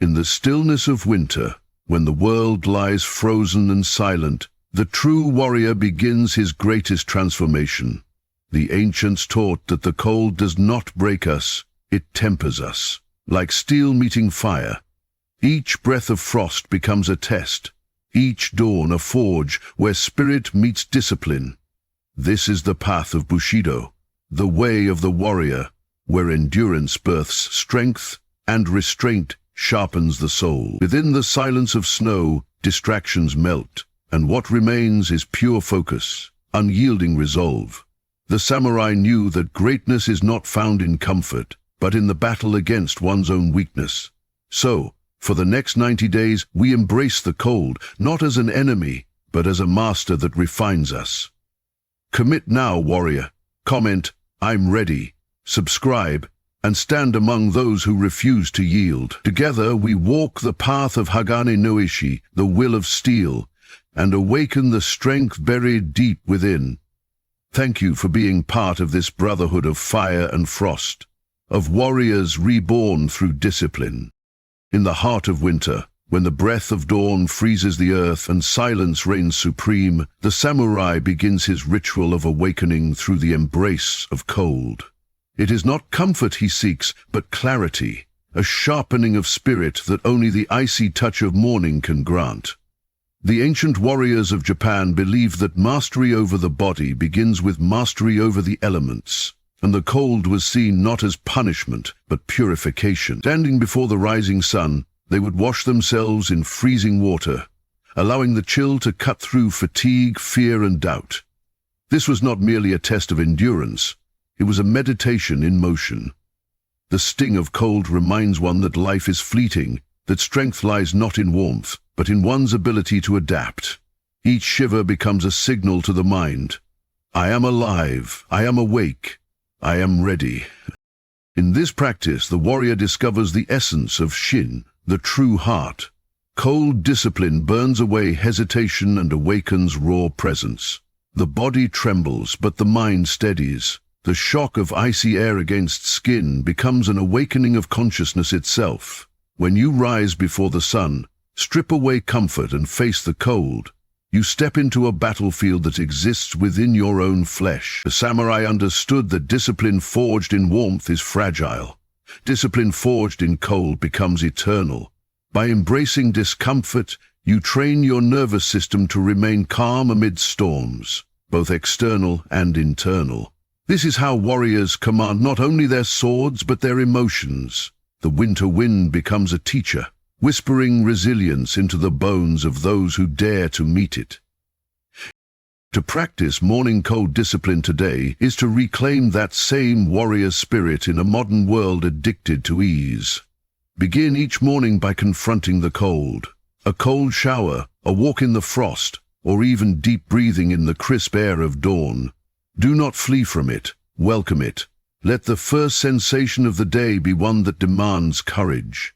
In the stillness of winter, when the world lies frozen and silent, the true warrior begins his greatest transformation. The ancients taught that the cold does not break us, it tempers us. Like steel meeting fire, each breath of frost becomes a test, each dawn a forge where spirit meets discipline. This is the path of Bushido, the way of the warrior, where endurance births strength and restraint sharpens the soul. Within the silence of snow, distractions melt, and what remains is pure focus, unyielding resolve. The samurai knew that greatness is not found in comfort, but in the battle against one's own weakness. So, for the next 90 days, we embrace the cold, not as an enemy, but as a master that refines us. Commit now, warrior. Comment, "I'm ready." Subscribe, and stand among those who refuse to yield. Together we walk the path of Hagane no Ishi, the will of steel, and awaken the strength buried deep within. Thank you for being part of this brotherhood of fire and frost, of warriors reborn through discipline. In the heart of winter, when the breath of dawn freezes the earth and silence reigns supreme, the samurai begins his ritual of awakening through the embrace of cold. It is not comfort he seeks, but clarity, a sharpening of spirit that only the icy touch of morning can grant. The ancient warriors of Japan believed that mastery over the body begins with mastery over the elements, and the cold was seen not as punishment, but purification. Standing before the rising sun, they would wash themselves in freezing water, allowing the chill to cut through fatigue, fear, and doubt. This was not merely a test of endurance. It was a meditation in motion. The sting of cold reminds one that life is fleeting, that strength lies not in warmth, but in one's ability to adapt. Each shiver becomes a signal to the mind. I am alive, I am awake, I am ready. In this practice, the warrior discovers the essence of Shin, the true heart. Cold discipline burns away hesitation and awakens raw presence. The body trembles, but the mind steadies. The shock of icy air against skin becomes an awakening of consciousness itself. When you rise before the sun, strip away comfort and face the cold, you step into a battlefield that exists within your own flesh. The samurai understood that discipline forged in warmth is fragile. Discipline forged in cold becomes eternal. By embracing discomfort, you train your nervous system to remain calm amid storms, both external and internal. This is how warriors command not only their swords but their emotions. The winter wind becomes a teacher, whispering resilience into the bones of those who dare to meet it. To practice morning cold discipline today is to reclaim that same warrior spirit in a modern world addicted to ease. Begin each morning by confronting the cold. A cold shower, a walk in the frost, or even deep breathing in the crisp air of dawn. Do not flee from it, welcome it. Let the first sensation of the day be one that demands courage.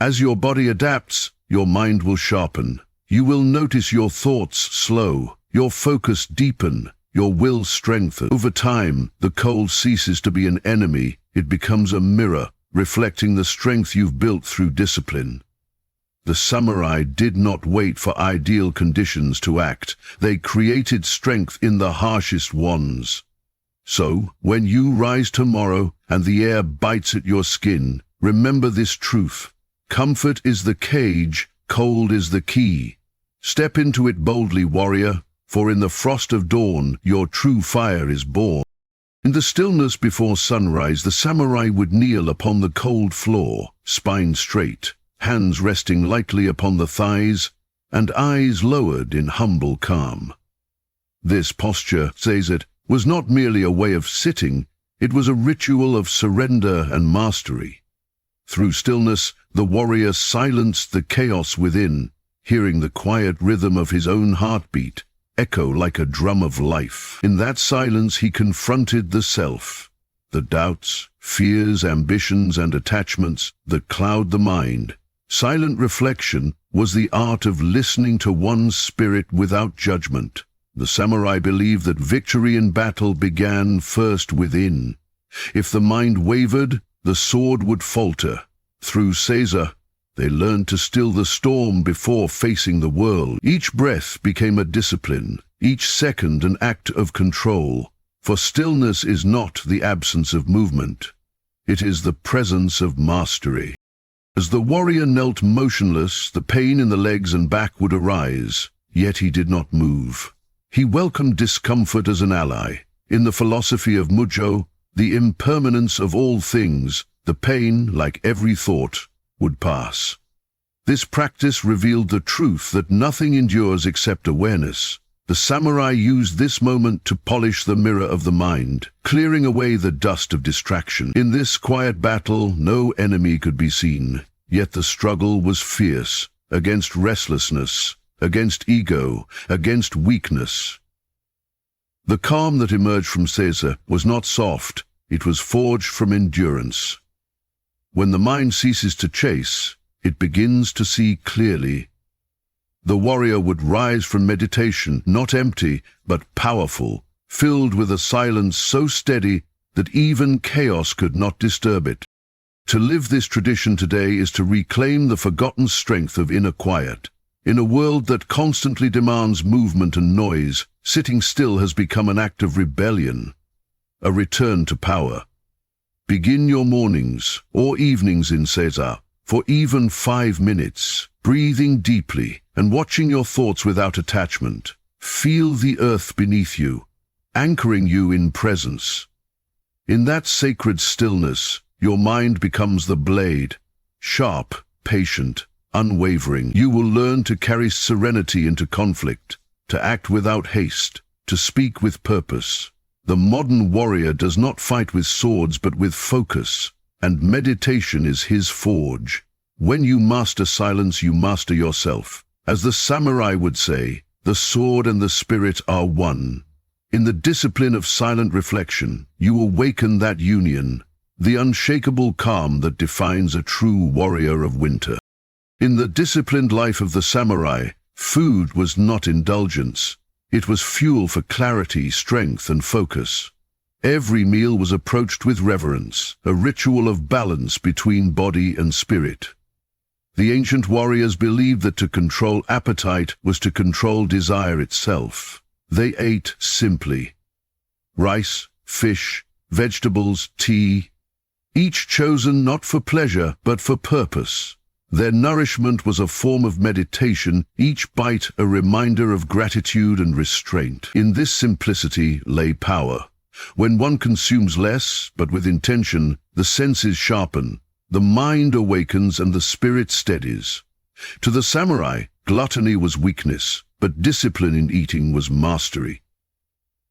As your body adapts, your mind will sharpen. You will notice your thoughts slow, your focus deepen, your will strengthen. Over time, the cold ceases to be an enemy. It becomes a mirror, reflecting the strength you've built through discipline. The samurai did not wait for ideal conditions to act. They created strength in the harshest ones. So, when you rise tomorrow and the air bites at your skin, remember this truth. Comfort is the cage, cold is the key. Step into it boldly, warrior, for in the frost of dawn your true fire is born. In the stillness before sunrise, the samurai would kneel upon the cold floor, spine straight, hands resting lightly upon the thighs, and eyes lowered in humble calm. This posture, Seiza, was not merely a way of sitting, it was a ritual of surrender and mastery. Through stillness, the warrior silenced the chaos within, hearing the quiet rhythm of his own heartbeat echo like a drum of life. In that silence he confronted the self, the doubts, fears, ambitions, and attachments that cloud the mind. Silent reflection was the art of listening to one's spirit without judgment. The samurai believed that victory in battle began first within. If the mind wavered, the sword would falter. Through Seiza, They learned to still the storm before facing the world. Each breath became a discipline, each second an act of control. For stillness is not the absence of movement. It is the presence of mastery. As the warrior knelt motionless, the pain in the legs and back would arise, yet he did not move. He welcomed discomfort as an ally. In the philosophy of Mujo, the impermanence of all things, the pain, like every thought, would pass. This practice revealed the truth that nothing endures except awareness. The samurai used this moment to polish the mirror of the mind, clearing away the dust of distraction. In this quiet battle, no enemy could be seen, yet the struggle was fierce, against restlessness, against ego, against weakness. The calm that emerged from Seiza was not soft, it was forged from endurance. When the mind ceases to chase, it begins to see clearly. The warrior would rise from meditation, not empty, but powerful, filled with a silence so steady that even chaos could not disturb it. To live this tradition today is to reclaim the forgotten strength of inner quiet. In a world that constantly demands movement and noise, sitting still has become an act of rebellion, a return to power. Begin your mornings or evenings in Seiza for even 5 minutes, breathing deeply and watching your thoughts without attachment. Feel the earth beneath you, anchoring you in presence. In that sacred stillness, your mind becomes the blade, sharp, patient, unwavering. You will learn to carry serenity into conflict, to act without haste, to speak with purpose. The modern warrior does not fight with swords but with focus, and meditation is his forge. When you master silence, you master yourself. As the samurai would say, the sword and the spirit are one. In the discipline of silent reflection, you awaken that union, the unshakable calm that defines a true warrior of winter. In the disciplined life of the samurai, food was not indulgence. It was fuel for clarity, strength, and focus. Every meal was approached with reverence, a ritual of balance between body and spirit. The ancient warriors believed that to control appetite was to control desire itself. They ate simply. Rice, fish, vegetables, tea, each chosen not for pleasure but for purpose. Their nourishment was a form of meditation, each bite a reminder of gratitude and restraint. In this simplicity lay power. When one consumes less, but with intention, the senses sharpen, the mind awakens and the spirit steadies. To the samurai, gluttony was weakness, but discipline in eating was mastery.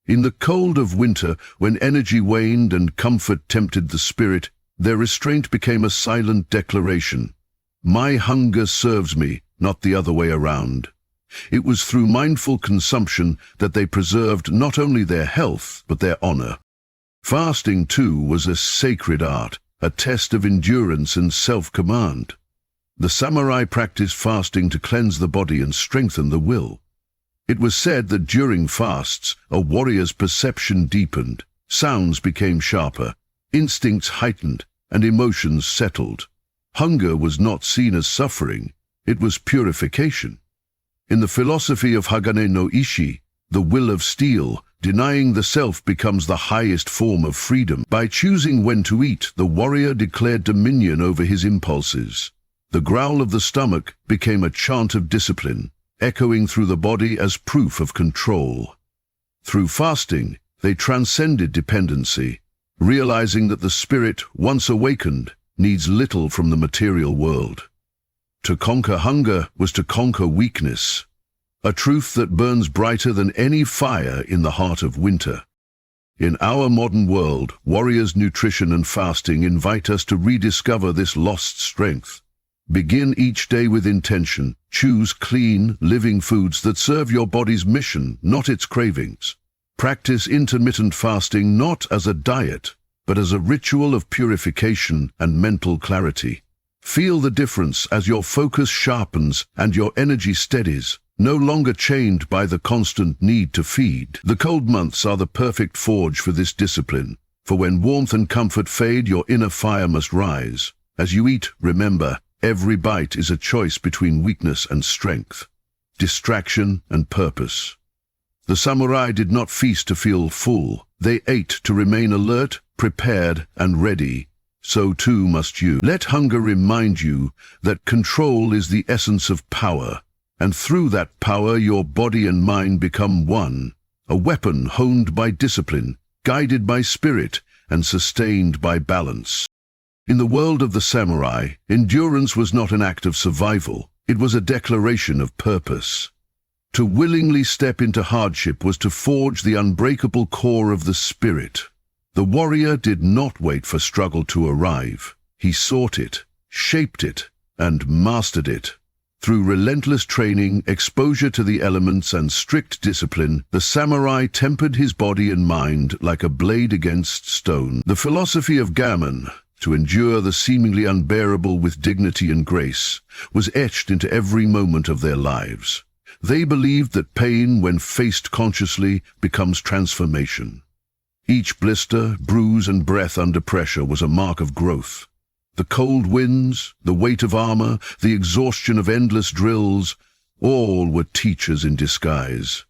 In the cold of winter, when energy waned and comfort tempted the spirit, their restraint became a silent declaration. My hunger serves me, not the other way around. It was through mindful consumption that they preserved not only their health, but their honor. Fasting, too, was a sacred art, a test of endurance and self-command. The samurai practiced fasting to cleanse the body and strengthen the will. It was said that during fasts, a warrior's perception deepened, sounds became sharper, instincts heightened, and emotions settled. Hunger was not seen as suffering, it was purification. In the philosophy of Hagane no Ishi, the will of steel, denying the self becomes the highest form of freedom. By choosing when to eat, the warrior declared dominion over his impulses. The growl of the stomach became a chant of discipline, echoing through the body as proof of control. Through fasting, they transcended dependency, realizing that the spirit, once awakened, needs little from the material world. To conquer hunger was to conquer weakness, a truth that burns brighter than any fire in the heart of winter. In our modern world, warriors' nutrition and fasting invite us to rediscover this lost strength. Begin each day with intention. Choose clean, living foods that serve your body's mission, not its cravings. Practice intermittent fasting not as a diet, but as a ritual of purification and mental clarity. Feel the difference as your focus sharpens and your energy steadies, no longer chained by the constant need to feed. The cold months are the perfect forge for this discipline, for when warmth and comfort fade, your inner fire must rise. As you eat, remember, Every bite is a choice between weakness and strength, distraction and purpose. The samurai did not feast to feel full. They ate to remain alert, prepared, and ready. So too must you. Let hunger remind you that control is the essence of power, and through that power your body and mind become one, a weapon honed by discipline, guided by spirit, and sustained by balance. In the world of the samurai, endurance was not an act of survival, it was a declaration of purpose. To willingly step into hardship was to forge the unbreakable core of the spirit. The warrior did not wait for struggle to arrive. He sought it, shaped it, and mastered it. Through relentless training, exposure to the elements, and strict discipline, the samurai tempered his body and mind like a blade against stone. The philosophy of Hagane, to endure the seemingly unbearable with dignity and grace, was etched into every moment of their lives. They believed that pain, when faced consciously, becomes transformation. Each blister, bruise, and breath under pressure was a mark of growth. The cold winds, the weight of armor, the exhaustion of endless drills, all were teachers in disguise.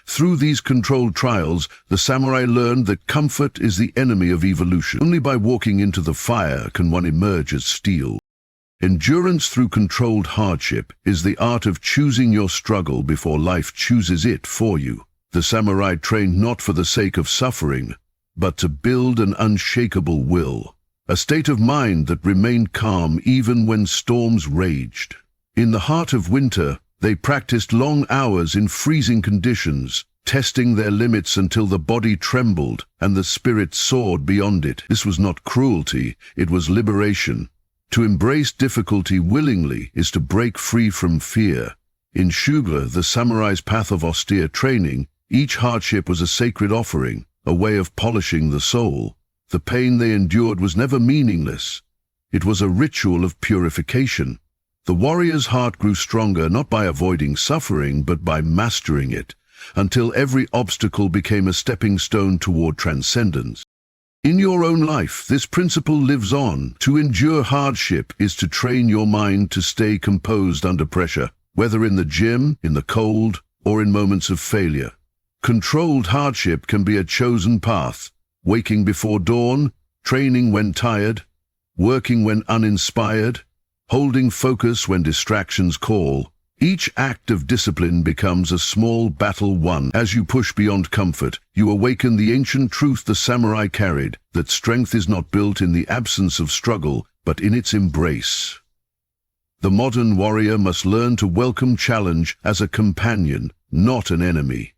Through these controlled trials, the samurai learned that comfort is the enemy of evolution. Only by walking into the fire can one emerge as steel. Endurance through controlled hardship is the art of choosing your struggle before life chooses it for you. The samurai trained not for the sake of suffering, but to build an unshakable will, a state of mind that remained calm even when storms raged. In the heart of winter, they practiced long hours in freezing conditions, testing their limits until the body trembled and the spirit soared beyond it. This was not cruelty, it was liberation. To embrace difficulty willingly is to break free from fear. In Shugla, the samurai's path of austere training, each hardship was a sacred offering, a way of polishing the soul. The pain they endured was never meaningless. It was a ritual of purification. The warrior's heart grew stronger not by avoiding suffering, but by mastering it, until every obstacle became a stepping stone toward transcendence. In your own life, this principle lives on. To endure hardship is to train your mind to stay composed under pressure, whether in the gym, in the cold, or in moments of failure. Controlled hardship can be a chosen path, waking before dawn, training when tired, working when uninspired, holding focus when distractions call. Each act of discipline becomes a small battle won. As you push beyond comfort, you awaken the ancient truth the samurai carried, that strength is not built in the absence of struggle, but in its embrace. The modern warrior must learn to welcome challenge as a companion, not an enemy.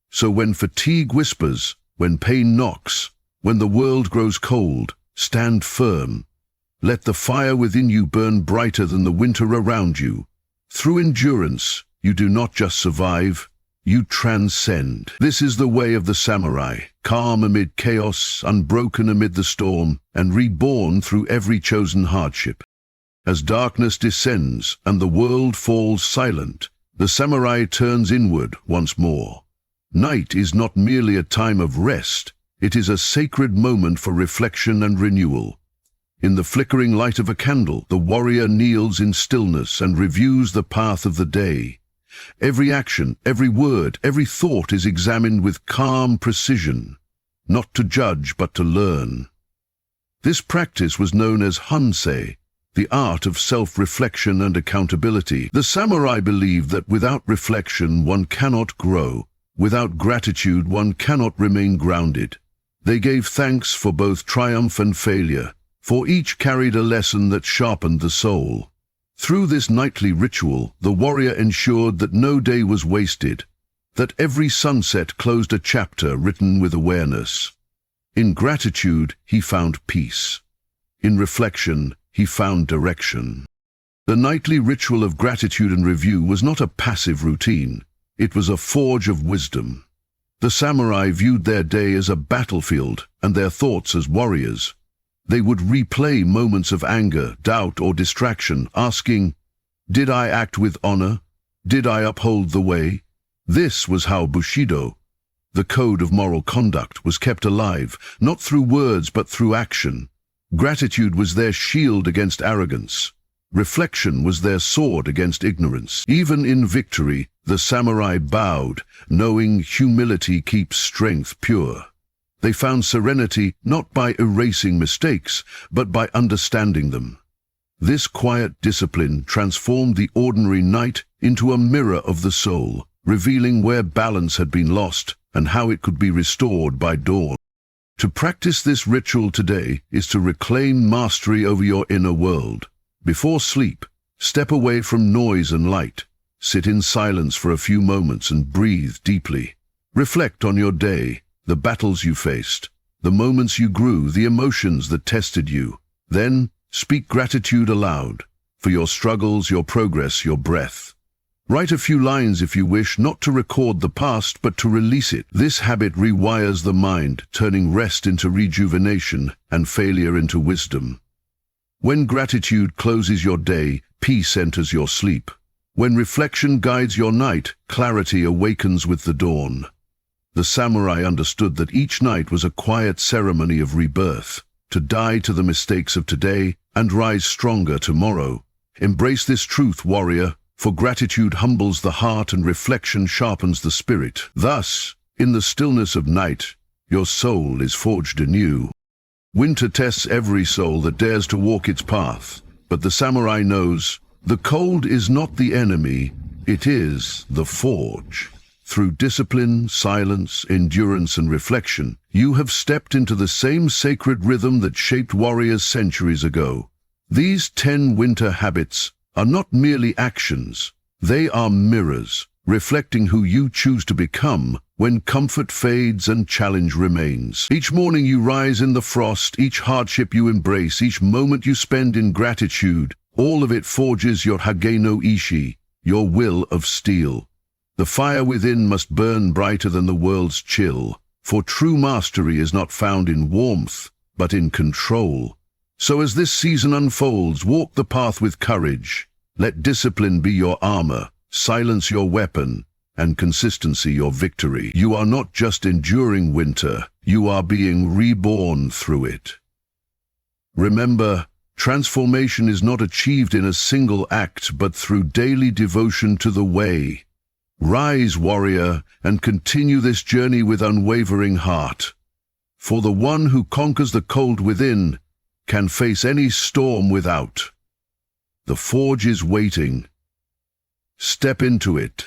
So when fatigue whispers, when pain knocks, when the world grows cold, stand firm. Let the fire within you burn brighter than the winter around you. Through endurance, you do not just survive, you transcend. This is the way of the samurai, calm amid chaos, unbroken amid the storm, and reborn through every chosen hardship. As darkness descends and the world falls silent, the samurai turns inward once more. Night is not merely a time of rest, it is a sacred moment for reflection and renewal. In the flickering light of a candle, the warrior kneels in stillness and reviews the path of the day. Every action, every word, every thought is examined with calm precision, not to judge but to learn. This practice was known as Hansei, the art of self-reflection and accountability. The samurai believed that without reflection one cannot grow. Without gratitude, one cannot remain grounded. They gave thanks for both triumph and failure, for each carried a lesson that sharpened the soul. Through this nightly ritual, the warrior ensured that no day was wasted, that every sunset closed a chapter written with awareness. In gratitude, he found peace. In reflection, he found direction. The nightly ritual of gratitude and review was not a passive routine. It was a forge of wisdom. The samurai viewed their day as a battlefield and their thoughts as warriors. They would replay moments of anger, doubt, or distraction, asking, "Did I act with honor? Did I uphold the way?" This was how Bushido, the code of moral conduct, was kept alive, not through words but through action. Gratitude was their shield against arrogance. Reflection was their sword against ignorance. Even in victory, the samurai bowed, knowing humility keeps strength pure. They found serenity not by erasing mistakes, but by understanding them. This quiet discipline transformed the ordinary night into a mirror of the soul, revealing where balance had been lost and how it could be restored by dawn. To practice this ritual today is to reclaim mastery over your inner world. Before sleep, step away from noise and light. Sit in silence for a few moments and breathe deeply. Reflect on your day, the battles you faced, the moments you grew, the emotions that tested you. Then, speak gratitude aloud for your struggles, your progress, your breath. Write a few lines if you wish, not to record the past, but to release it. This habit rewires the mind, turning rest into rejuvenation and failure into wisdom. When gratitude closes your day, peace enters your sleep. When reflection guides your night, clarity awakens with the dawn. The samurai understood that each night was a quiet ceremony of rebirth, to die to the mistakes of today and rise stronger tomorrow. Embrace this truth, warrior, for gratitude humbles the heart and reflection sharpens the spirit. Thus, in the stillness of night, your soul is forged anew. Winter tests every soul that dares to walk its path, but the samurai knows the cold is not the enemy, it is the forge. Through discipline, silence, endurance, and reflection, you have stepped into the same sacred rhythm that shaped warriors centuries ago. These 10 winter habits are not merely actions, they are mirrors, reflecting who you choose to become when comfort fades and challenge remains. Each morning you rise in the frost, each hardship you embrace, each moment you spend in gratitude, all of it forges your Hagane Ishi, your will of steel. The fire within must burn brighter than the world's chill, for true mastery is not found in warmth, but in control. So as this season unfolds, walk the path with courage. Let discipline be your armor, silence your weapon, and consistency your victory. You are not just enduring winter, you are being reborn through it. Remember, transformation is not achieved in a single act, but through daily devotion to the way. Rise, warrior, and continue this journey with unwavering heart. For the one who conquers the cold within can face any storm without. The forge is waiting. Step into it.